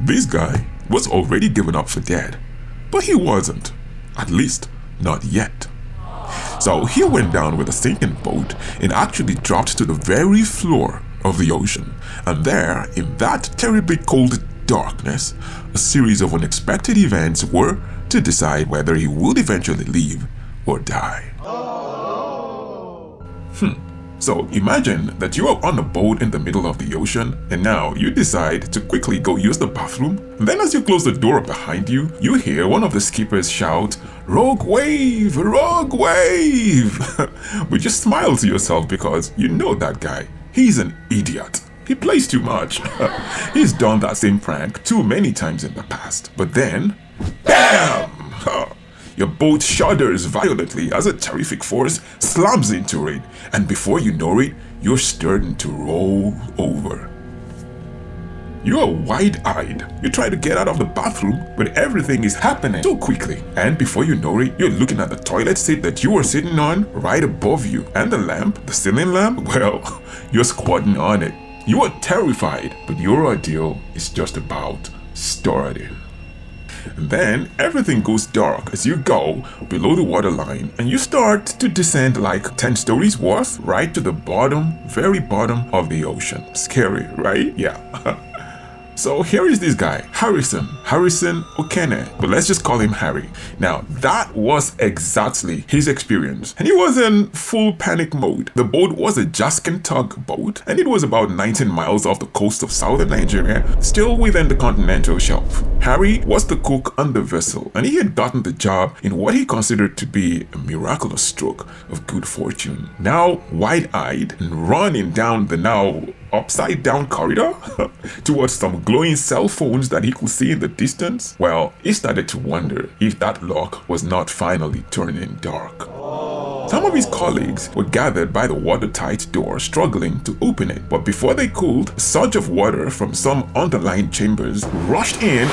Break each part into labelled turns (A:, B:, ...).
A: This guy was already given up for dead, but he wasn't, at least not yet. So he went down with a sinking boat and actually dropped to the very floor of the ocean. And there, in that terribly cold darkness, a series of unexpected events were to decide whether he would eventually live or die. So imagine that you are on a boat in the middle of the ocean, and now you decide to quickly go use the bathroom. And then as you close the door behind you, you hear one of the skippers shout, "Rogue wave! Rogue wave!" But you smile to yourself because you know that guy. He's an idiot. He plays too much. He's done that same prank too many times in the past. But then, BAM! Your boat shudders violently as a terrific force slams into it, and before you know it, you're starting to roll over. You are wide-eyed. You try to get out of the bathroom, but everything is happening so quickly. And before you know it, you're looking at the toilet seat that you were sitting on right above you. And the lamp, the ceiling lamp, well, you're squatting on it. You are terrified, but your ordeal is just about starting. And then everything goes dark as you go below the waterline and you start to descend like 10 stories worth right to the bottom, very bottom of the ocean. Scary, right? Yeah. So here is this guy, Harrison OKENE, but let's just call him Harry. Now that was exactly his experience, and he was in full panic mode. The boat was a Jascon tugboat, and it was about 19 miles off the coast of southern Nigeria, still within the continental shelf. Harry was the cook on the vessel, and he had gotten the job in what he considered to be a miraculous stroke of good fortune. Now wide-eyed and running down the now upside down corridor towards some glowing cell phones that he could see in the distance, well, he started to wonder if that lock was not finally turning dark. Some of his colleagues were gathered by the watertight door struggling to open it, but before they could, a surge of water from some underlying chambers rushed in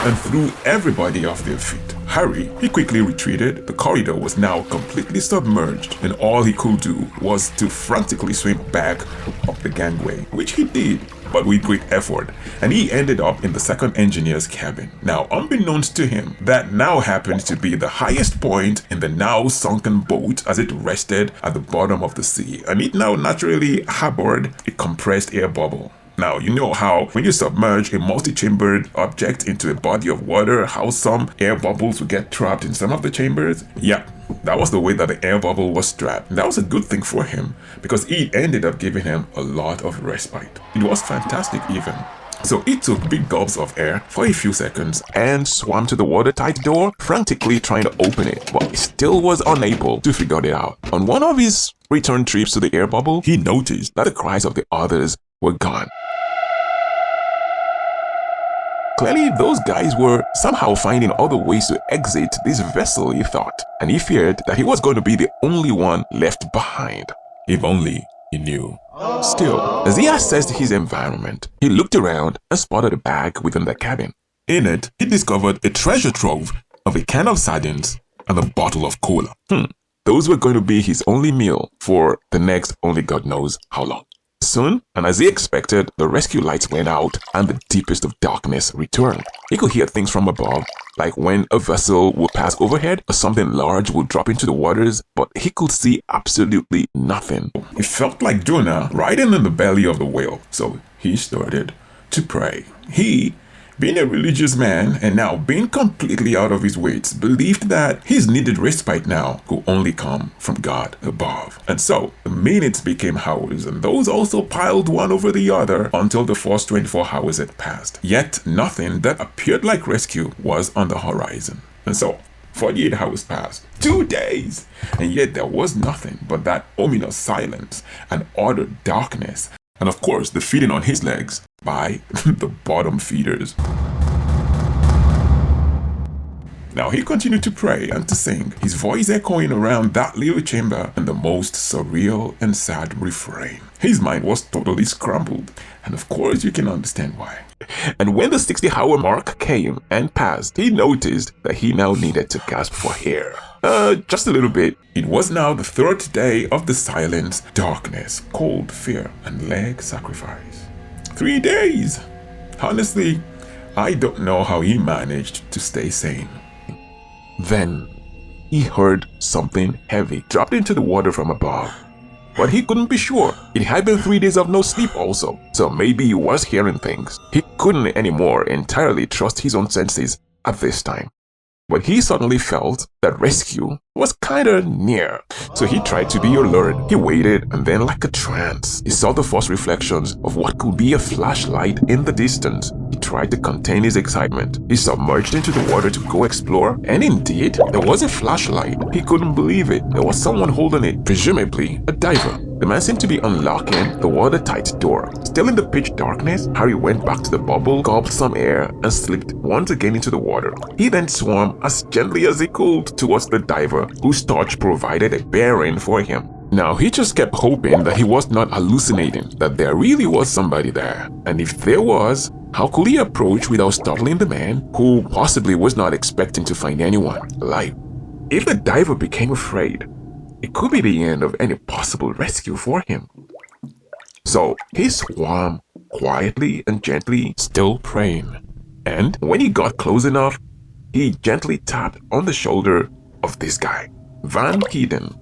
A: and threw everybody off their feet. Harry, he quickly retreated. The corridor was now completely submerged, and all he could do was to frantically swim back up the gangway, which he did, but with great effort, and he ended up in the second engineer's cabin. Now, unbeknownst to him, that now happened to be the highest point in the now sunken boat as it rested at the bottom of the sea, and it now naturally harbored a compressed air bubble. Now, you know how when you submerge a multi-chambered object into a body of water, how some air bubbles will get trapped in some of the chambers? Yeah, that was the way that the air bubble was trapped. And that was a good thing for him because it ended up giving him a lot of respite. It was fantastic even. So he took big gulps of air for a few seconds and swam to the watertight door, frantically trying to open it, but he still was unable to figure it out. On one of his return trips to the air bubble, he noticed that the cries of the others were gone. Clearly, those guys were somehow finding other ways to exit this vessel, he thought, and he feared that he was going to be the only one left behind. If only he knew. Still, as he assessed his environment, he looked around and spotted a bag within the cabin. In it, he discovered a treasure trove of a can of sardines and a bottle of cola. Those were going to be his only meal for the next only God knows how long. Soon, and as he expected, the rescue lights went out and the deepest of darkness returned. He could hear things from above, like when a vessel would pass overhead or something large would drop into the waters, but he could see absolutely nothing. It felt like Jonah riding in the belly of the whale, so he started to pray. He, being a religious man and now being completely out of his wits, believed that his needed respite now could only come from God above. And so the minutes became hours, and those also piled one over the other until the first 24 hours had passed. Yet nothing that appeared like rescue was on the horizon. And so 48 hours passed, 2 days, and yet there was nothing but that ominous silence and utter darkness. And of course, the feeding on his legs by the bottom feeders. Now he continued to pray and to sing, his voice echoing around that little chamber in the most surreal and sad refrain. His mind was totally scrambled, and of course you can understand why. And when the 60-hour mark came and passed, he noticed that he now needed to gasp for air. Just a little bit. It was now the third day of the silence, darkness, cold, fear, and leg sacrifice. 3 days. Honestly, I don't know how he managed to stay sane. Then he heard something heavy dropped into the water from above. But he couldn't be sure. It had been 3 days of no sleep also, so maybe he was hearing things. He couldn't anymore entirely trust his own senses at this time. But he suddenly felt that rescue was kinda near. So he tried to be alert. He waited, and then like a trance, he saw the first reflections of what could be a flashlight in the distance. He tried to contain his excitement. He submerged into the water to go explore, and indeed, there was a flashlight. He couldn't believe it. There was someone holding it, presumably a diver. The man seemed to be unlocking the watertight door. Still in the pitch darkness, Harry went back to the bubble, gulped some air, and slipped once again into the water. He then swam as gently as he could towards the diver, whose torch provided a bearing for him. Now, he just kept hoping that he was not hallucinating, that there really was somebody there. And if there was, how could he approach without startling the man, who possibly was not expecting to find anyone alive? If the diver became afraid, it could be the end of any possible rescue for him. So he swam quietly and gently, still praying. And when he got close enough, he gently tapped on the shoulder of this guy, Van Heeden.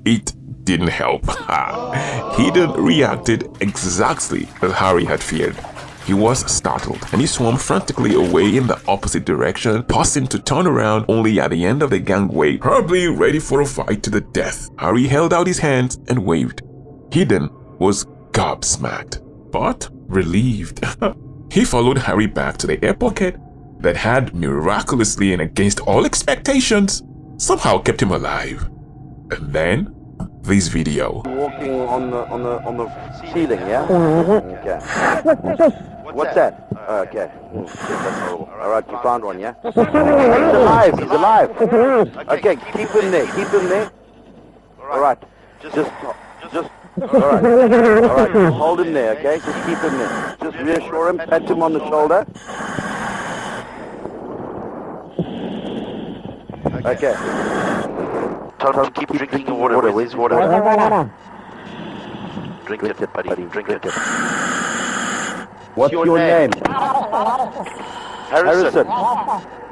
A: It didn't help. Heeden reacted exactly as Harry had feared. He was startled, and he swam frantically away in the opposite direction, pausing to turn around only at the end of the gangway, probably ready for a fight to the death. Harry held out his hands and waved. Heeden was gobsmacked, but relieved. He followed Harry back to the air pocket that had miraculously and against all expectations somehow kept him alive. And then this video.
B: Walking on the ceiling, yeah? Okay. What's that? Okay. All right, you found one, yeah? He's alive. He's alive. Okay, keep him there. Keep him there. All right. Just. All right. All right. Hold him there, okay? Just keep him there. Just reassure him. Pat him on the shoulder. Okay.
C: Tell him to keep drinking the water. Where's water? Drink it, buddy. Drink it.
B: What's your name?
C: Harrison.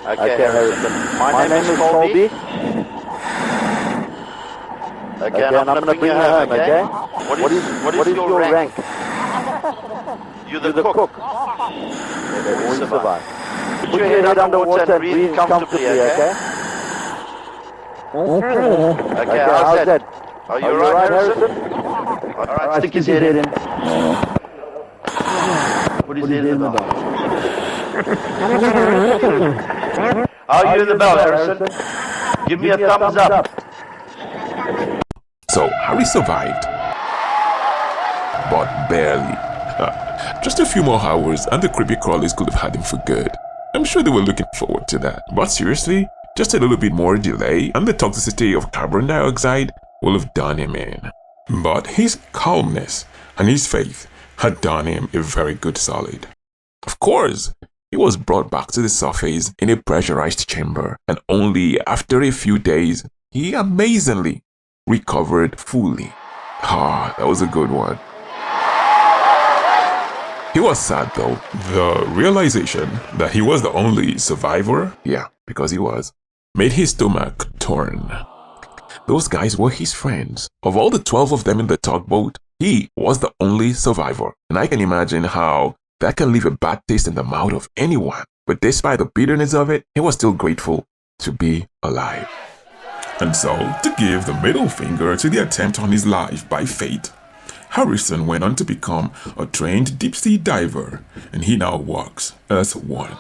B: Okay, Harrison. My name is Colby. Okay, and I'm going to bring you home, okay? What is your rank?
C: You're the cook.
B: Okay, we survive. Put your head underwater and breathe comfortably, okay?
C: Okay, how's that? Are you alright, Harrison? Alright, stick his head in. Put his head in the bell. How are you in the bell, Harrison? Give me a thumbs up.
A: So Harry survived, but barely. Just a few more hours and the creepy crawlies could have had him for good. I'm sure they were looking forward to that. But seriously, just a little bit more delay and the toxicity of carbon dioxide will have done him in. But his calmness and his faith had done him a very good solid. Of course, he was brought back to the surface in a pressurized chamber, and only after a few days, he amazingly recovered fully. That was a good one. He was sad though. The realization that he was the only survivor, because he was, made his stomach turn. Those guys were his friends. Of all the 12 of them in the tugboat, he was the only survivor. And I can imagine how that can leave a bad taste in the mouth of anyone. But despite the bitterness of it, he was still grateful to be alive. And so, to give the middle finger to the attempt on his life by fate, Harrison went on to become a trained deep-sea diver, and he now works as one.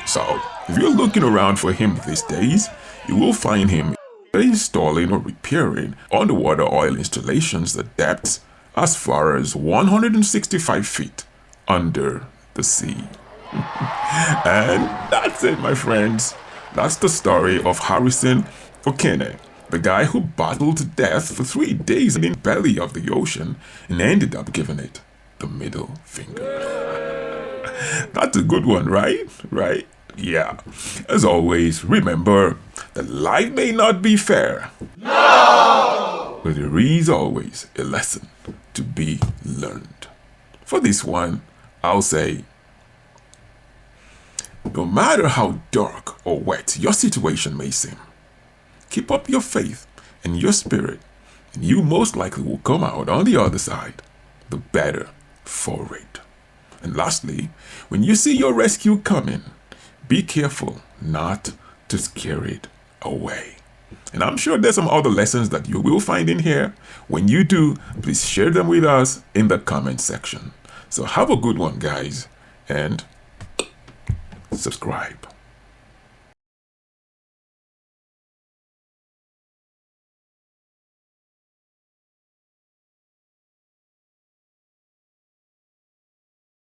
A: So, if you're looking around for him these days, you will find him installing or repairing underwater oil installations at depths as far as 165 feet under the sea. And that's it, my friends. That's the story of Harrison OKENE, the guy who battled death for 3 days in the belly of the ocean and ended up giving it the middle finger. That's a good one, right? Right? Yeah. As always, remember that life may not be fair. No! But there is always a lesson to be learned. For this one, I'll say, no matter how dark or wet your situation may seem, keep up your faith and your spirit, and you most likely will come out on the other side the better for it. And lastly, when you see your rescue coming, be careful not to scare it away. And I'm sure there's some other lessons that you will find in here. When you do, please share them with us in the comment section. So have a good one, guys, and subscribe.